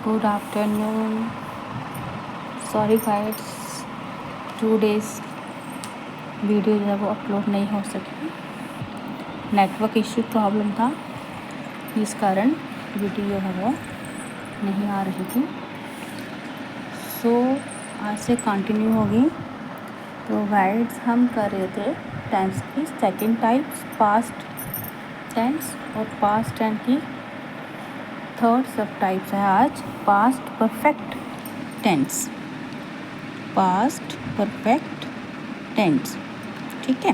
Good afternoon. Sorry guides, 2 days video जो है वो अपलोड नहीं हो सकी। नेटवर्क इश्यू प्रॉब्लम था, इस कारण वीडियो जो है वो नहीं आ रही थी। सो आज से कंटिन्यू होगी। तो गाइड्स हम कर रहे थे टेंस की सेकंड टाइप्स, पास्ट टेंस, और पास्ट टेंस की थर्ड सब टाइप्स है आज past perfect tense. Past perfect tense, ठीक है।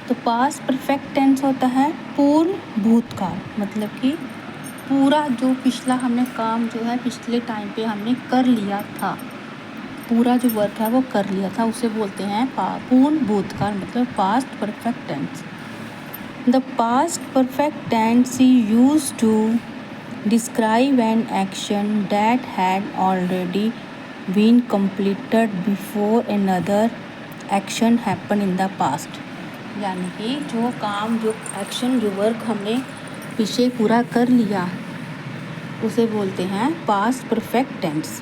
तो पास्ट परफेक्ट टेंस होता है पूर्ण भूतकाल, मतलब कि पूरा जो पिछला हमने काम जो है पिछले टाइम पे हमने कर लिया था, पूरा जो वर्क है वो कर लिया था, उसे बोलते हैं पूर्ण भूतकाल, मतलब past perfect tense. The past perfect tense is used to describe an action that had already been completed before another action happened in the past। यानी कि जो काम, जो एक्शन, जो वर्क हमने पीछे पूरा कर लिया उसे बोलते हैं past perfect tense.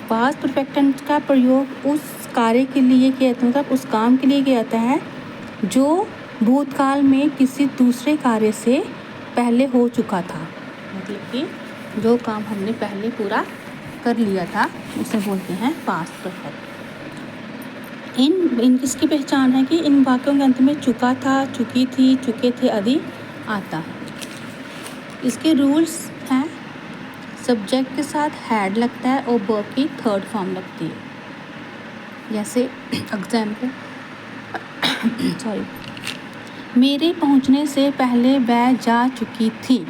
Past perfect tense का प्रयोग उस कार्य के लिए किया जाता है, मतलब उस काम के लिए किया जाता है जो भूतकाल में किसी दूसरे कार्य से पहले हो चुका था, मतलब कि जो काम हमने पहले पूरा कर लिया था उसे बोलते हैं पास्ट परफेक्ट। इन इसकी पहचान है कि इन वाक्यों के अंत में चुका था, चुकी थी, चुके थे आदि आता है। इसके रूल्स हैं, सब्जेक्ट के साथ हैड लगता है और वर्ब की थर्ड फॉर्म लगती है। जैसे एग्जाम्पल सॉरी, मेरे पहुंचने से पहले वह जा चुकी थी,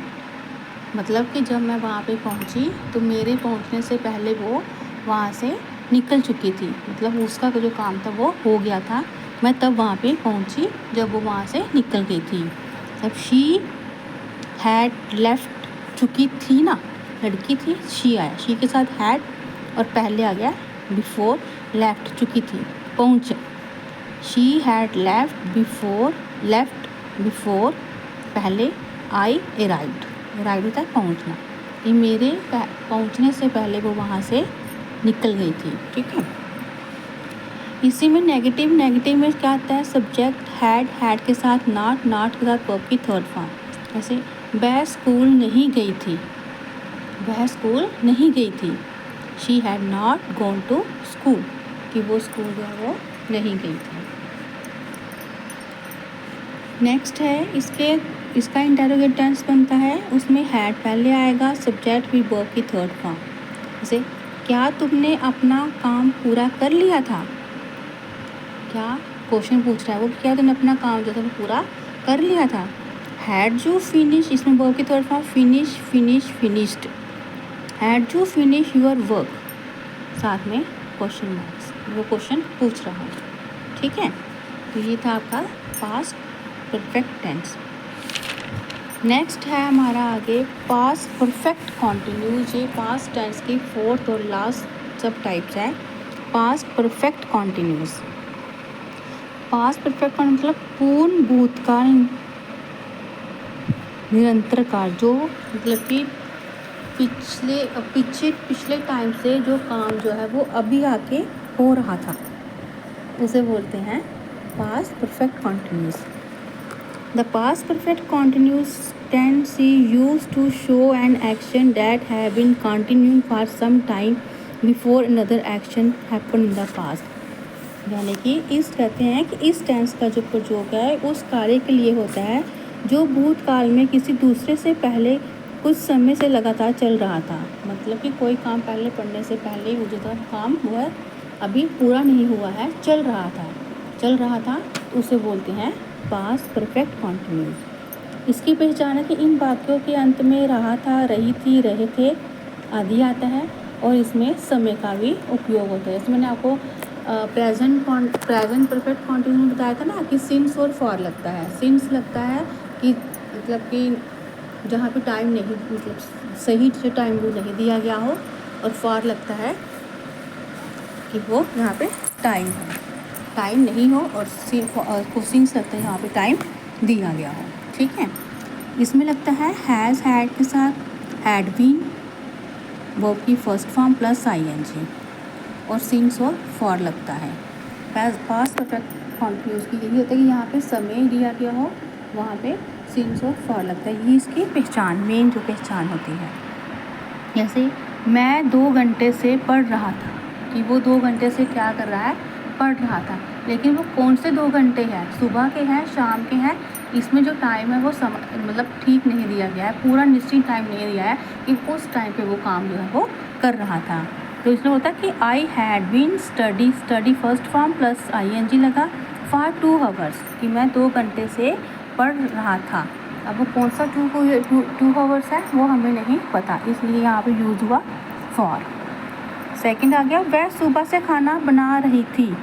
मतलब कि जब मैं वहाँ पे पहुँची तो मेरे पहुँचने से पहले वो वहाँ से निकल चुकी थी, मतलब उसका जो काम था वो हो गया था, मैं तब वहाँ पे पहुँची जब वो वहाँ से निकल गई थी। तब शी हैड लेफ्ट, चुकी थी ना, लड़की थी, शी आया, शी के साथ हैड और पहले आ गया बिफोर, लेफ्ट चुकी थी, पहुँच, शी हैड लेफ्ट बिफोर पहले, आई अराइव्ड, अराइव्ड होता है पहुँचना, ये मेरे पहुँचने से पहले वो वहाँ से निकल गई थी, ठीक है। इसी में नेगेटिव में क्या आता है, सब्जेक्ट हैड के साथ नॉट के साथ वर्ब की थर्ड फॉर्म। जैसे वह स्कूल नहीं गई थी, वह स्कूल नहीं गई थी, she had not gone to school, कि वो स्कूल जो है वो नहीं गई थी। नेक्स्ट है इसका इंटरोगेटिव टेंस बनता है, उसमें हैड पहले आएगा, सब्जेक्ट भी वर्ब की थर्ड फॉर्म। जैसे क्या तुमने अपना काम पूरा कर लिया था, क्या क्वेश्चन पूछ रहा है वो, क्या तुमने अपना काम जो था वो पूरा कर लिया था। हैड यू फिनिश, इसमें वर्ब की third form finished, had you finish your work, साथ में क्वेश्चन मार्क्स, वो क्वेश्चन पूछ रहा है, ठीक है। तो ये था आपका पास्ट परफेक्ट टेंस। नेक्स्ट है हमारा आगे पास्ट परफेक्ट कॉन्टिन्यूस। ये पास्ट टेंस की फोर्थ और लास्ट सब टाइप्स है past perfect continuous. Past perfect मतलब पूर्ण भूतकाल निरंतर काल, जो मतलब कि पिछले टाइम से जो काम जो है वो अभी आके हो रहा था, उसे बोलते हैं past perfect continuous. The past perfect continuous tense is used to show an action that have been continuing for some time before another action happened in the past। यानी कि इस कहते हैं कि इस टेंस का जो प्रयोग है उस कार्य के लिए होता है जो भूतकाल में किसी दूसरे से पहले कुछ समय से लगातार चल रहा था, मतलब कि कोई काम पहले पढ़ने से पहले वो जो काम हुआ अभी पूरा नहीं हुआ है, चल रहा था, तो उसे बोलते हैं पास्ट परफेक्ट कॉन्टिन्यूस। इसकी पहचान है कि इन वाक्यों के अंत में रहा था, रही थी, रहे थे आदि आता है, और इसमें समय का भी उपयोग होता है। जैसे मैंने आपको प्रेजेंट परफेक्ट कॉन्टिन्यूस में बताया था ना कि सिंस और फॉर लगता है। सिंस लगता है कि मतलब कि जहाँ पे टाइम नहीं, मतलब सही से टाइम वो नहीं दिया गया हो, और फॉर लगता है कि वो यहाँ पे टाइम नहीं हो, और सिंस लगता है यहाँ पे टाइम दिया गया हो, ठीक है। इसमें लगता है हैज़ हैड के साथ हैड बीन, वर्ब की फर्स्ट फॉर्म प्लस ING और सिंस और फॉर लगता है। पास्ट परफेक्ट फॉर्म की उसकी यही होता है कि यहाँ पे समय दिया गया हो, वहाँ पे सिंस और फॉर लगता है। ये इसकी पहचान, मेन जो पहचान होती है। जैसे मैं 2 घंटे से पढ़ रहा था, कि वो 2 घंटे से क्या कर रहा है, पढ़ रहा था। लेकिन वो कौन से 2 घंटे हैं, सुबह के हैं, शाम के हैं, इसमें जो टाइम है वो मतलब ठीक नहीं दिया गया है, पूरा निश्चित टाइम नहीं दिया है कि उस टाइम पे वो काम जो है वो कर रहा था। तो इसलिए होता है कि I had been study first form plus ING लगा फॉर 2 आवर्स, कि मैं 2 घंटे से पढ़ रहा था। अब वो कौन सा 2 आवर्स है वो हमें नहीं पता, इसलिए यहाँ पे यूज़ हुआ फॉर। सेकंड आ गया, वह सुबह से खाना बना रही थी।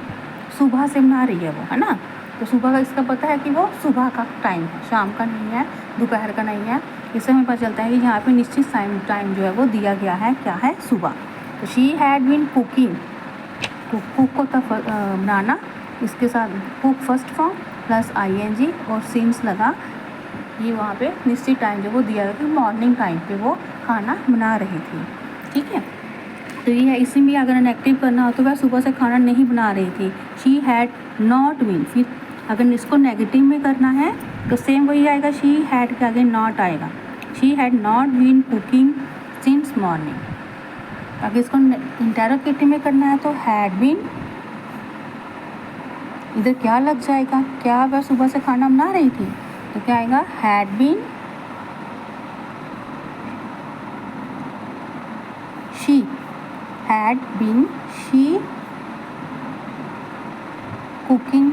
सुबह से बना रही है वो, है ना। तो सुबह का इसका पता है कि वो सुबह का टाइम है, शाम का नहीं है, दोपहर का नहीं है। इससे हमें पता चलता है कि यहाँ पे निश्चित टाइम जो है वो दिया गया है, क्या है, सुबह। तो she had been cooking, cook होता बनाना, इसके साथ cook first form plus ING और सिंस लगा। ये वहाँ पे निश्चित टाइम जो वो दिया गया कि मॉर्निंग टाइम पे वो खाना बना रही थी। ठीक है, तो ये है। इसी में अगर नेगेटिव करना हो तो वह सुबह से खाना नहीं बना रही थी, शी हैड नॉट बीन। फिर अगर इसको नेगेटिव में करना है तो सेम वही आएगा, शी हैड के आगे नॉट आएगा, she had not been cooking since morning. अगर इसको इंटेरोगेटिव में करना है तो हैड बीन, इधर क्या लग जाएगा, क्या वह सुबह से खाना बना रही थी, तो क्या आएगा, had been she, had been she cooking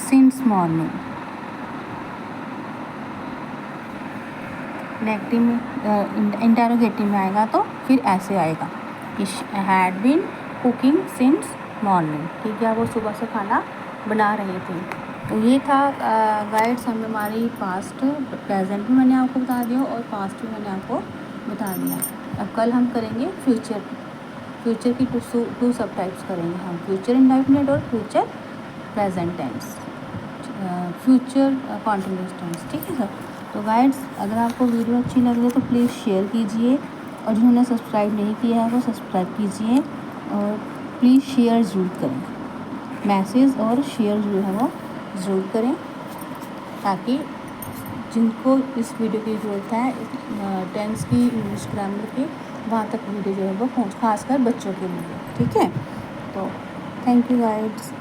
since morning. Negative में इंटेरोगेटिव में आएगा तो फिर ऐसे आएगा कि had been cooking since morning, कि क्या वो सुबह से खाना बना रही थी। तो ये था गाइड्स, हमें हमारी पास्ट, प्रेजेंट भी मैंने आपको बता दिया और पास्ट भी मैंने आपको बता दिया। अब कल हम करेंगे फ्यूचर की टू सब टाइप्स करेंगे हम, फ्यूचर इंडेफिनिट और future present tense, future continuous tense. ठीक है सर। तो गाइड्स, अगर आपको वीडियो अच्छी लगे तो प्लीज़ शेयर कीजिए, और जिन्होंने सब्सक्राइब नहीं किया है वो सब्सक्राइब कीजिए, और प्लीज़ शेयर ज़रूर करें, मैसेज और शेयर जो है वो ज़रूर करें, ताकि जिनको इस वीडियो की ज़रूरत है टेंस की, इंग्लिश ग्रामर की, वहाँ तक वीडियो जो है वो पहुँच, खासकर बच्चों के लिए। ठीक है, तो थैंक यू गाइड्स।